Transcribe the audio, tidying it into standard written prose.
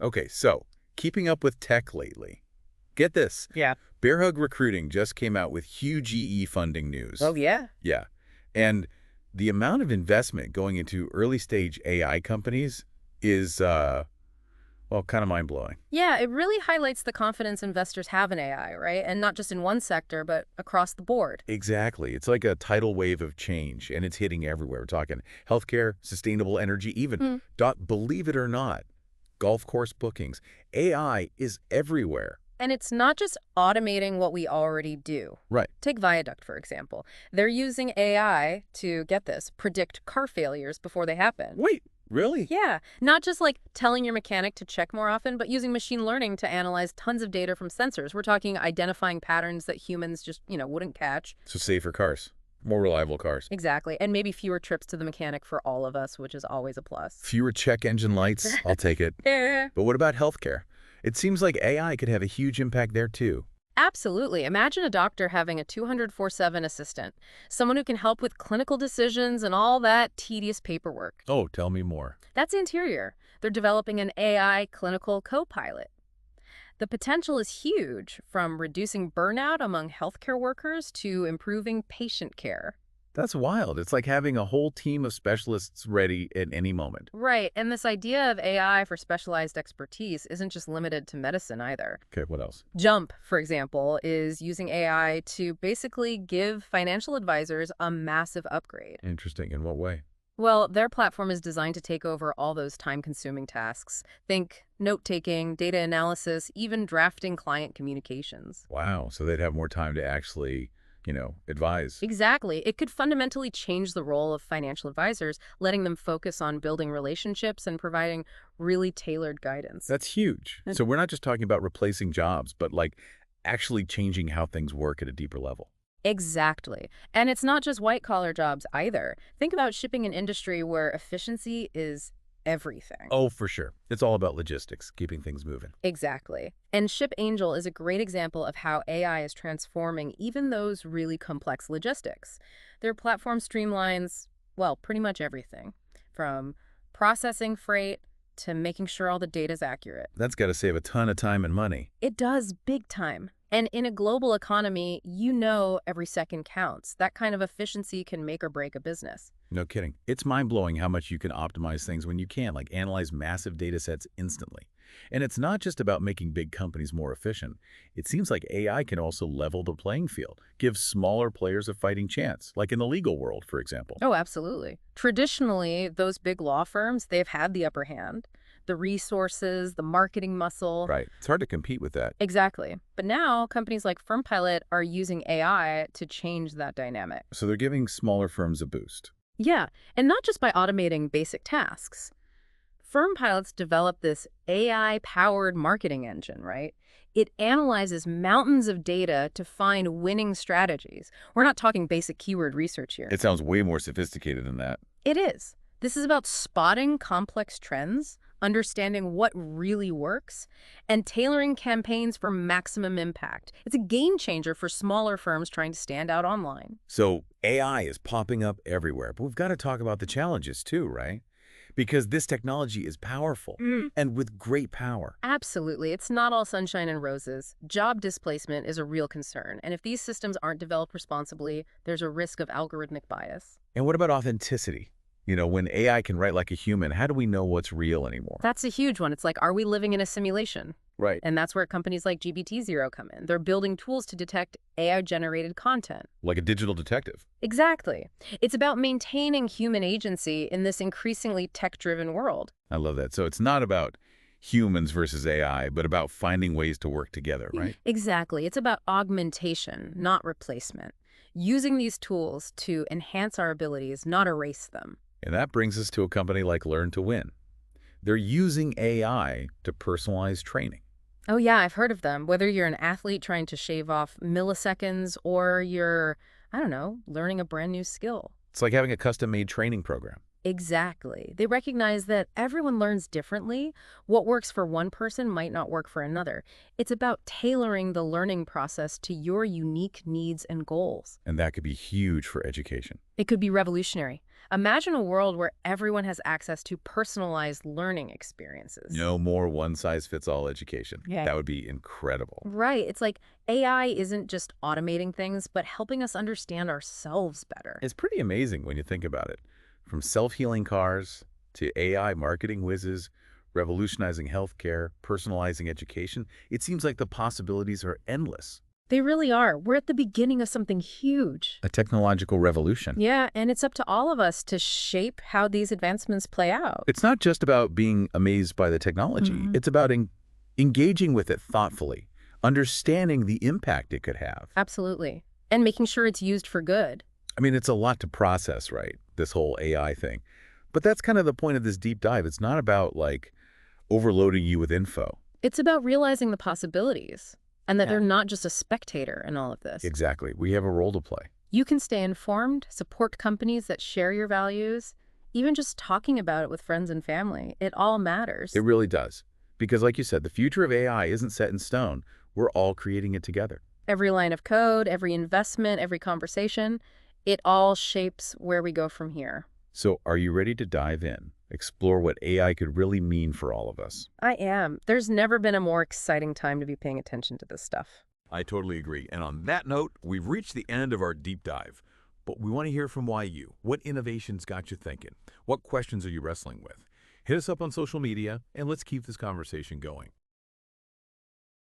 Okay, so keeping up with tech lately. Get this. Yeah. Bearhug Recruiting just came out with huge EE funding news. Oh, yeah? Yeah. And the amount of investment going into early-stage AI companies is, well, kind of mind-blowing. Yeah, it really highlights the confidence investors have in AI, right? And not just in one sector, but across the board. Exactly. It's like a tidal wave of change, and it's hitting everywhere. We're talking healthcare, sustainable energy, even, Hmm. believe it or not, golf course bookings. AI is everywhere. And it's not just automating what we already do. Right. Take Viaduct, for example. They're using AI to, get this, predict car failures before they happen. Wait, really? Yeah, not just like telling your mechanic to check more often, but using machine learning to analyze tons of data from sensors. We're talking identifying patterns that humans just, wouldn't catch. So safer cars, more reliable cars. Exactly. And maybe fewer trips to the mechanic for all of us, which is always a plus. Fewer check engine lights, I'll take it. Yeah. But what about healthcare? It seems like AI could have a huge impact there too. Absolutely. Imagine a doctor having a 204/7 assistant, someone who can help with clinical decisions and all that tedious paperwork. Oh, tell me more. That's Anterior. They're developing an AI clinical co-pilot. The potential is huge, from reducing burnout among healthcare workers to improving patient care. That's wild. It's like having a whole team of specialists ready at any moment. Right, and this idea of AI for specialized expertise isn't just limited to medicine either. Okay, what else? Jump, for example, is using AI to basically give financial advisors a massive upgrade. Interesting. In what way? Well, their platform is designed to take over all those time-consuming tasks. Think note-taking, data analysis, even drafting client communications. Wow. So they'd have more time to actually, advise. Exactly. It could fundamentally change the role of financial advisors, letting them focus on building relationships and providing really tailored guidance. That's huge. So we're not just talking about replacing jobs, but like actually changing how things work at a deeper level. Exactly. And it's not just white-collar jobs either. Think about shipping an industry where efficiency is everything. Oh, for sure. It's all about logistics, keeping things moving. Exactly. And Ship Angel is a great example of how AI is transforming even those really complex logistics. Their platform streamlines, well, pretty much everything, from processing freight to making sure all the data is accurate. That's got to save a ton of time and money. It does big time. And in a global economy, every second counts. That kind of efficiency can make or break a business. No kidding. It's mind-blowing how much you can optimize things when you can, like analyze massive data sets instantly. And it's not just about making big companies more efficient. It seems like AI can also level the playing field, give smaller players a fighting chance, like in the legal world, for example. Oh, absolutely. Traditionally, those big law firms, they've had the upper hand. The resources, the marketing muscle. Right. It's hard to compete with that. Exactly. But now, companies like FirmPilot are using AI to change that dynamic. So they're giving smaller firms a boost. Yeah, and not just by automating basic tasks. FirmPilot's developed this AI-powered marketing engine, right? It analyzes mountains of data to find winning strategies. We're not talking basic keyword research here. It sounds way more sophisticated than that. It is. This is about spotting complex trends, understanding what really works, and tailoring campaigns for maximum impact. It's a game changer for smaller firms trying to stand out online. So AI is popping up everywhere, but we've got to talk about the challenges too, right? Because this technology is powerful and with great power. Absolutely. It's not all sunshine and roses. Job displacement is a real concern, and if these systems aren't developed responsibly, there's a risk of algorithmic bias. And what about authenticity? When AI can write like a human, how do we know what's real anymore? That's a huge one. It's like, are we living in a simulation? Right. And that's where companies like GPT-0 come in. They're building tools to detect AI-generated content. Like a digital detective. Exactly. It's about maintaining human agency in this increasingly tech-driven world. I love that. So it's not about humans versus AI, but about finding ways to work together, right? Exactly. It's about augmentation, not replacement. Using these tools to enhance our abilities, not erase them. And that brings us to a company like Learn to Win. They're using AI to personalize training. Oh yeah, I've heard of them. Whether you're an athlete trying to shave off milliseconds or you're, learning a brand new skill. It's like having a custom-made training program. Exactly. They recognize that everyone learns differently. What works for one person might not work for another. It's about tailoring the learning process to your unique needs and goals. And that could be huge for education. It could be revolutionary. Imagine a world where everyone has access to personalized learning experiences. No more one-size-fits-all education. Yeah. That would be incredible. Right. It's like AI isn't just automating things, but helping us understand ourselves better. It's pretty amazing when you think about it. From self-healing cars to AI marketing whizzes, revolutionizing healthcare, personalizing education, it seems like the possibilities are endless. They really are. We're at the beginning of something huge. A technological revolution. Yeah, and it's up to all of us to shape how these advancements play out. It's not just about being amazed by the technology. It's about engaging with it thoughtfully, understanding the impact it could have. Absolutely. And making sure it's used for good. I mean, it's a lot to process, right? This whole AI thing. But that's kind of the point of this deep dive. It's not about, like, overloading you with info. It's about realizing the possibilities and that Yeah. they're not just a spectator in all of this. Exactly. We have a role to play. You can stay informed, support companies that share your values, even just talking about it with friends and family. It all matters. It really does. Because like you said, the future of AI isn't set in stone. We're all creating it together. Every line of code, every investment, every conversation, it all shapes where we go from here. So are you ready to dive in, explore what AI could really mean for all of us? I am. There's never been a more exciting time to be paying attention to this stuff. I totally agree. And on that note, we've reached the end of our deep dive. But we want to hear from you. What innovations got you thinking? What questions are you wrestling with? Hit us up on social media, and let's keep this conversation going.